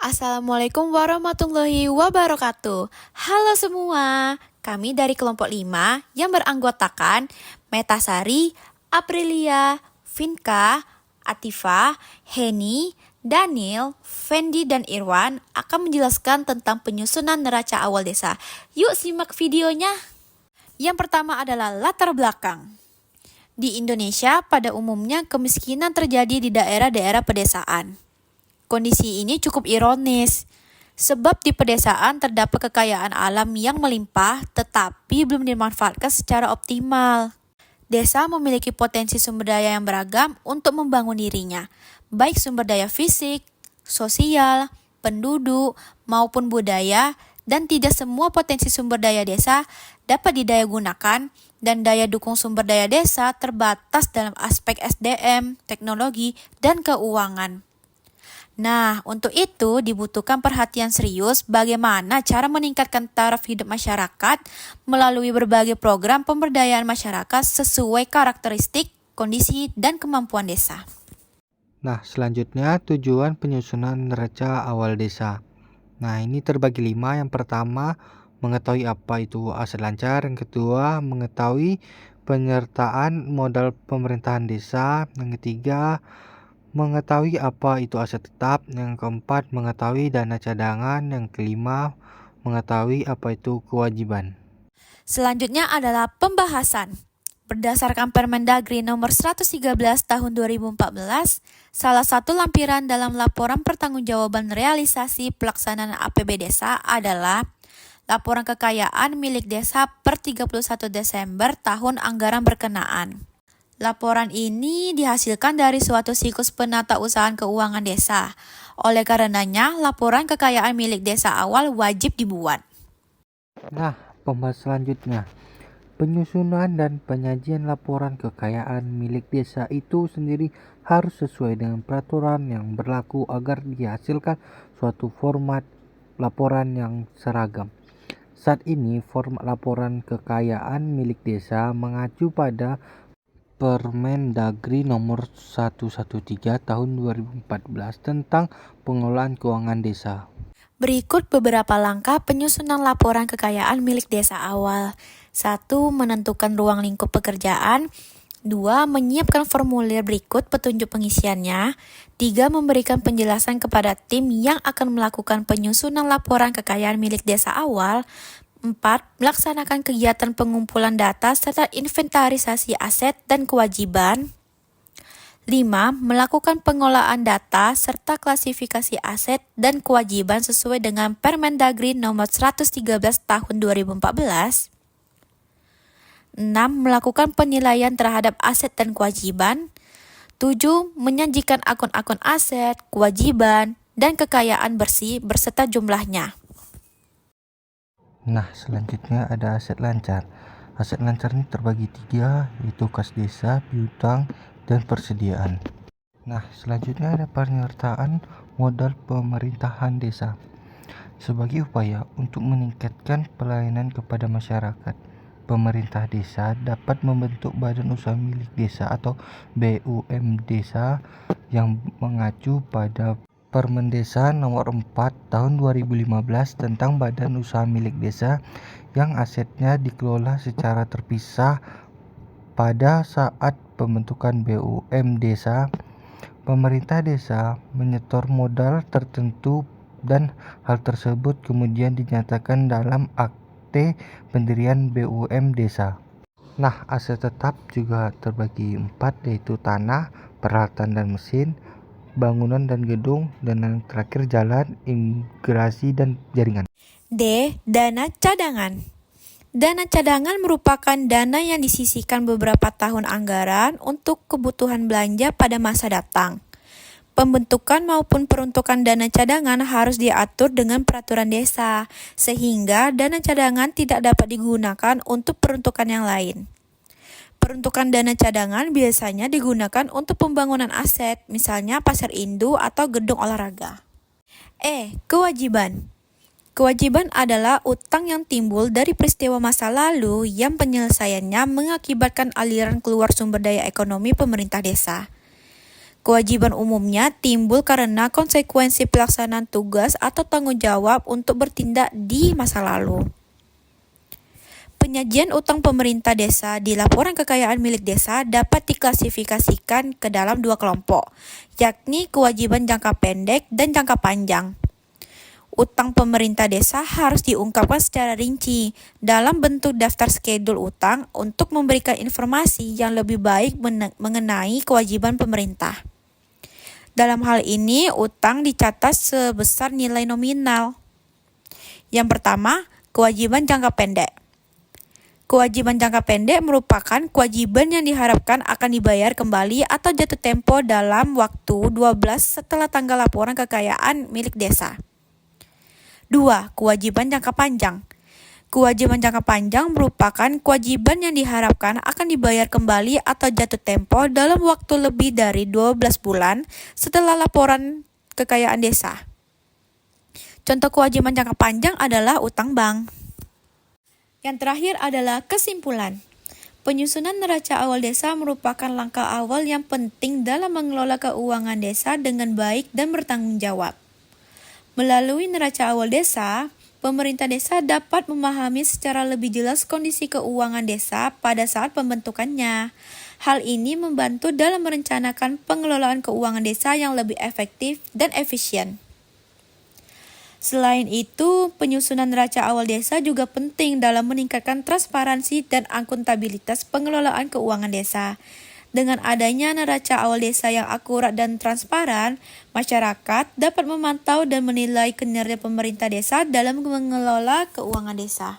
Assalamualaikum warahmatullahi wabarakatuh. Halo semua, kami dari kelompok 5 yang beranggotakan Metasari, Aprilia, Vinka, Atifa, Heni, Daniel, Fendi, dan Irwan akan menjelaskan tentang penyusunan neraca awal desa. Yuk simak videonya. Yang pertama adalah latar belakang. Di Indonesia, pada umumnya kemiskinan terjadi di daerah-daerah pedesaan. Kondisi ini cukup ironis, sebab di pedesaan terdapat kekayaan alam yang melimpah tetapi belum dimanfaatkan secara optimal. Desa memiliki potensi sumber daya yang beragam untuk membangun dirinya, baik sumber daya fisik, sosial, penduduk, maupun budaya, dan tidak semua potensi sumber daya desa dapat didaya gunakan, dan daya dukung sumber daya desa terbatas dalam aspek SDM, teknologi, dan keuangan. Nah, untuk itu dibutuhkan perhatian serius bagaimana cara meningkatkan taraf hidup masyarakat melalui berbagai program pemberdayaan masyarakat sesuai karakteristik, kondisi, dan kemampuan desa. Nah, selanjutnya tujuan penyusunan neraca awal desa. Nah, ini terbagi 5. Yang pertama, mengetahui apa itu aset lancar. Yang kedua, mengetahui penyertaan modal pemerintahan desa. Yang ketiga, mengetahui apa itu aset tetap. Yang keempat, mengetahui dana cadangan. Yang kelima, mengetahui apa itu kewajiban. Selanjutnya adalah pembahasan. Berdasarkan Permendagri nomor 113 tahun 2014, salah satu lampiran dalam laporan pertanggungjawaban realisasi pelaksanaan APB desa adalah laporan kekayaan milik desa per 31 Desember tahun anggaran berkenaan. Laporan ini dihasilkan dari suatu siklus penatausahaan keuangan desa. Oleh karenanya, laporan kekayaan milik desa awal wajib dibuat. Nah, pembahasan selanjutnya. Penyusunan dan penyajian laporan kekayaan milik desa itu sendiri harus sesuai dengan peraturan yang berlaku agar dihasilkan suatu format laporan yang seragam. Saat ini, format laporan kekayaan milik desa mengacu pada Permendagri nomor 113 tahun 2014 tentang pengelolaan keuangan desa. Berikut beberapa langkah penyusunan laporan kekayaan milik desa awal. 1. Menentukan ruang lingkup pekerjaan. 2. Menyiapkan formulir berikut petunjuk pengisiannya. 3. Memberikan penjelasan kepada tim yang akan melakukan penyusunan laporan kekayaan milik desa awal. 4. Melaksanakan kegiatan pengumpulan data serta inventarisasi aset dan kewajiban. 5. Melakukan pengolahan data serta klasifikasi aset dan kewajiban sesuai dengan Permendagri nomor 113 tahun 2014. 6. Melakukan penilaian terhadap aset dan kewajiban. 7. Menyajikan akun-akun aset, kewajiban, dan kekayaan bersih berserta jumlahnya. Nah, selanjutnya ada aset lancar. Aset lancar ini terbagi 3, yaitu kas desa, piutang, dan persediaan. Nah, selanjutnya ada penyertaan modal pemerintahan desa. Sebagai upaya untuk meningkatkan pelayanan kepada masyarakat, pemerintah desa dapat membentuk badan usaha milik desa atau BUM desa yang mengacu pada Permendesa nomor 4 tahun 2015 tentang badan usaha milik desa yang asetnya dikelola secara terpisah. Pada saat pembentukan BUM desa, pemerintah desa menyetor modal tertentu dan hal tersebut kemudian dinyatakan dalam akte pendirian BUM desa. Nah, aset tetap juga terbagi 4, yaitu tanah, peralatan dan mesin, bangunan dan gedung, dan yang terakhir jalan, imigrasi, dan jaringan. D. Dana cadangan. Dana cadangan merupakan dana yang disisihkan beberapa tahun anggaran untuk kebutuhan belanja pada masa datang. Pembentukan maupun peruntukan dana cadangan harus diatur dengan peraturan desa, sehingga dana cadangan tidak dapat digunakan untuk peruntukan yang lain. Peruntukan dana cadangan biasanya digunakan untuk pembangunan aset, misalnya pasar induk atau gedung olahraga. Kewajiban. Kewajiban adalah utang yang timbul dari peristiwa masa lalu yang penyelesaiannya mengakibatkan aliran keluar sumber daya ekonomi pemerintah desa. Kewajiban umumnya timbul karena konsekuensi pelaksanaan tugas atau tanggung jawab untuk bertindak di masa lalu. Penyajian utang pemerintah desa di laporan kekayaan milik desa dapat diklasifikasikan ke dalam dua kelompok, yakni kewajiban jangka pendek dan jangka panjang. Utang pemerintah desa harus diungkapkan secara rinci dalam bentuk daftar skedul utang untuk memberikan informasi yang lebih baik mengenai kewajiban pemerintah. Dalam hal ini, utang dicatat sebesar nilai nominal. Yang pertama, kewajiban jangka pendek. Kewajiban jangka pendek merupakan kewajiban yang diharapkan akan dibayar kembali atau jatuh tempo dalam waktu 12 setelah tanggal laporan kekayaan milik desa. 2. Kewajiban jangka panjang. Kewajiban jangka panjang merupakan kewajiban yang diharapkan akan dibayar kembali atau jatuh tempo dalam waktu lebih dari 12 bulan setelah laporan kekayaan desa. Contoh kewajiban jangka panjang adalah utang bank. Yang terakhir adalah kesimpulan. Penyusunan neraca awal desa merupakan langkah awal yang penting dalam mengelola keuangan desa dengan baik dan bertanggung jawab. Melalui neraca awal desa, pemerintah desa dapat memahami secara lebih jelas kondisi keuangan desa pada saat pembentukannya. Hal ini membantu dalam merencanakan pengelolaan keuangan desa yang lebih efektif dan efisien. Selain itu, penyusunan neraca awal desa juga penting dalam meningkatkan transparansi dan akuntabilitas pengelolaan keuangan desa. Dengan adanya neraca awal desa yang akurat dan transparan, masyarakat dapat memantau dan menilai kinerja pemerintah desa dalam mengelola keuangan desa.